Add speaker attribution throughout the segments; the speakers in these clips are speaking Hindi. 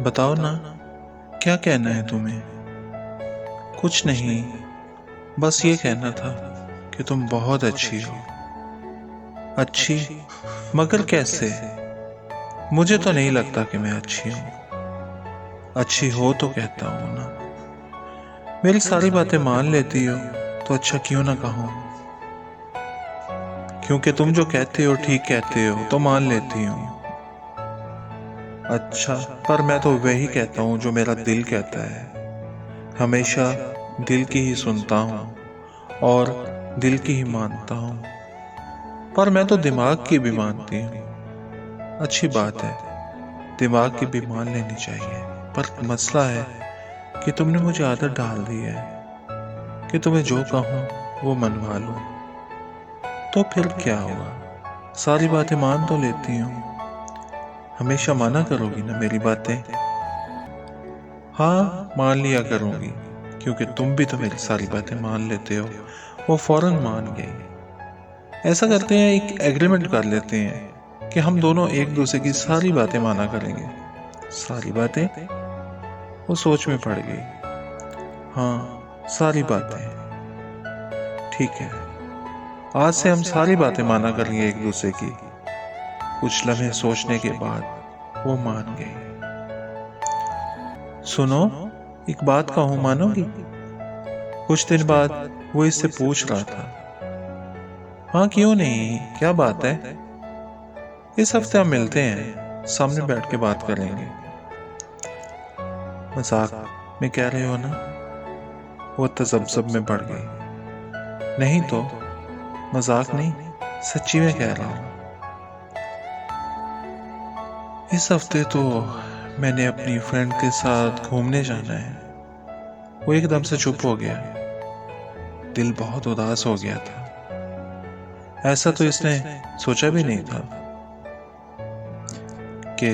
Speaker 1: बताओ ना, क्या कहना है तुम्हें? कुछ नहीं, बस ये कहना था कि तुम बहुत अच्छी हो। अच्छी? मगर कैसे? मुझे तो नहीं लगता कि मैं अच्छी हूँ। अच्छी हो तो कहता हूँ ना। मेरी सारी बातें मान लेती हो तो अच्छा क्यों ना कहूँ। क्योंकि तुम जो कहते हो ठीक कहते हो तो मान लेती हूँ। अच्छा, पर मैं तो वही कहता हूँ जो मेरा दिल कहता है। हमेशा दिल की ही सुनता हूँ और दिल की ही मानता हूँ। पर मैं तो दिमाग की भी मानती हूँ। अच्छी बात है, दिमाग की भी मान लेनी चाहिए। पर मसला है कि तुमने मुझे आदत डाल दी है कि तुम्हें जो कहूँ वो मनवा लूँ। तो फिर क्या हुआ, सारी बातें मान तो लेती हूँ। हमेशा माना करोगी ना मेरी बातें? हाँ, मान लिया करूंगी, क्योंकि तुम भी तो मेरी सारी बातें मान लेते हो। वो फौरन मान गई। ऐसा करते हैं, एक एग्रीमेंट कर लेते हैं कि हम दोनों एक दूसरे की सारी बातें माना करेंगे। सारी बातें? वो सोच में पड़ गई। हाँ, सारी बातें। ठीक है, आज से हम सारी बातें माना करेंगे एक दूसरे की। कुछ लम्हे सोचने के बाद वो मान गई। सुनो, एक बात कहूँ, मानोगी? कुछ दिन बाद वो इससे पूछ रहा था। हाँ, क्यों नहीं, क्या बात है? इस हफ्ते हम मिलते हैं, सामने बैठ के बात करेंगे। मजाक में कह रहे हो ना? वो तजब्जब में बढ़ गई। नहीं तो, मजाक नहीं, सच्ची में कह रहा हूँ। इस हफ्ते तो मैंने अपनी फ्रेंड के साथ घूमने जाना है। वो एकदम से चुप हो गया। दिल बहुत उदास हो गया था। ऐसा तो इसने सोचा भी नहीं था कि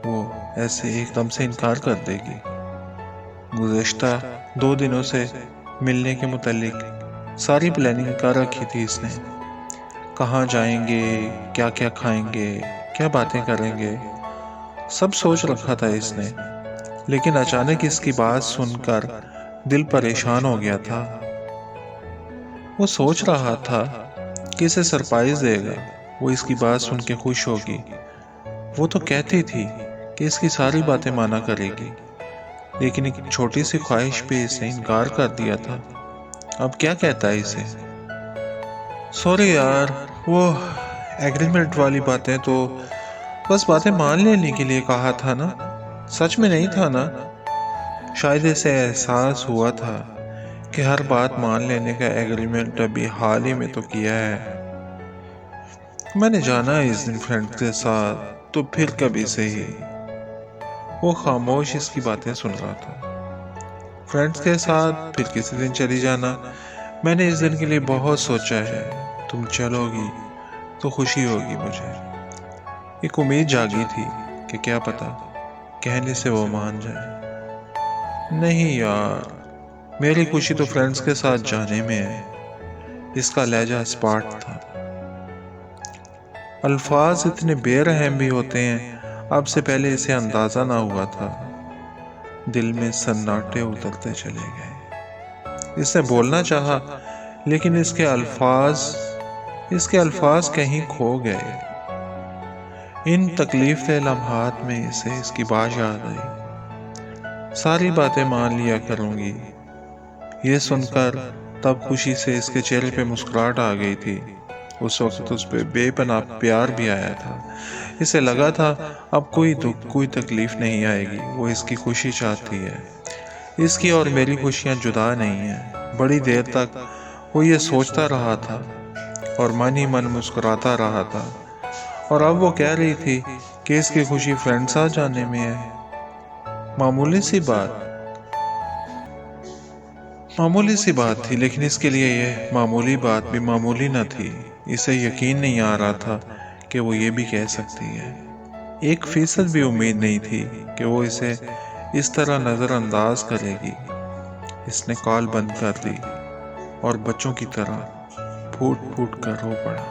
Speaker 1: वो ऐसे एकदम से इनकार कर देगी। गुज़िश्ता 2 दिनों से मिलने के मुतालिक सारी प्लानिंग कर रखी थी इसने। कहाँ जाएंगे, क्या क्या खाएंगे, क्या बातें करेंगे, सब सोच रखा था इसने। लेकिन अचानक इसकी बात सुनकर दिल परेशान हो गया था। वो सोच रहा था कि इसे सरप्राइज देगा, वो इसकी बात सुन के खुश होगी। वो तो कहती थी कि इसकी सारी बातें माना करेगी, लेकिन एक छोटी सी ख्वाहिश पे इसने इनकार कर दिया था। अब क्या कहता है इसे? सॉरी यार, वो एग्रीमेंट वाली बातें तो बस बातें मान लेने के लिए कहा था ना, सच में नहीं था ना। शायद इसे एहसास हुआ था कि हर बात मान लेने का एग्रीमेंट अभी हाल ही में तो किया है। मैंने जाना है इस दिन फ्रेंड के साथ, तो फिर कभी से ही। वो खामोश इसकी बातें सुन रहा था। फ्रेंड्स के साथ फिर किसी दिन चली जाना। मैंने इस दिन के लिए बहुत सोचा है। तुम चलोगी तो खुशी होगी मुझे। एक उम्मीद जागी थी कि क्या पता कहने से वो मान जाए। नहीं यार, मेरी खुशी तो फ्रेंड्स के साथ जाने में है। इसका लहजा स्पार्ट था। अल्फाज इतने बेरहम भी होते हैं, अब से पहले इसे अंदाजा ना हुआ था। दिल में सन्नाटे उतरते चले गए। इसने बोलना चाहा, लेकिन इसके अल्फाज कहीं खो गए। इन तकलीफे लम्हात में इसे इसकी बात याद आई। सारी बातें मान लिया करूंगी, ये सुनकर तब खुशी से इसके चेहरे पे मुस्कुराहट आ गई थी। उस वक्त उस पे बेपनाह प्यार भी आया था। इसे लगा था अब कोई दुख, कोई तकलीफ नहीं आएगी। वो इसकी खुशी चाहती है। इसकी और मेरी खुशियां जुदा नहीं है। बड़ी देर तक वो ये सोचता रहा था और मन ही मन मुस्कुराता रहा था। और अब वो कह रही थी कि इसकी खुशी फ्रेंड साथ जाने में है। मामूली सी बात थी, लेकिन इसके लिए यह मामूली बात भी मामूली न थी। इसे यकीन नहीं आ रहा था कि वो ये भी कह सकती है। 1% भी उम्मीद नहीं थी कि वो इसे इस तरह नज़रअंदाज करेगी। इसने कॉल बंद कर दी और बच्चों की तरह फूट फूट कर रो पड़ा।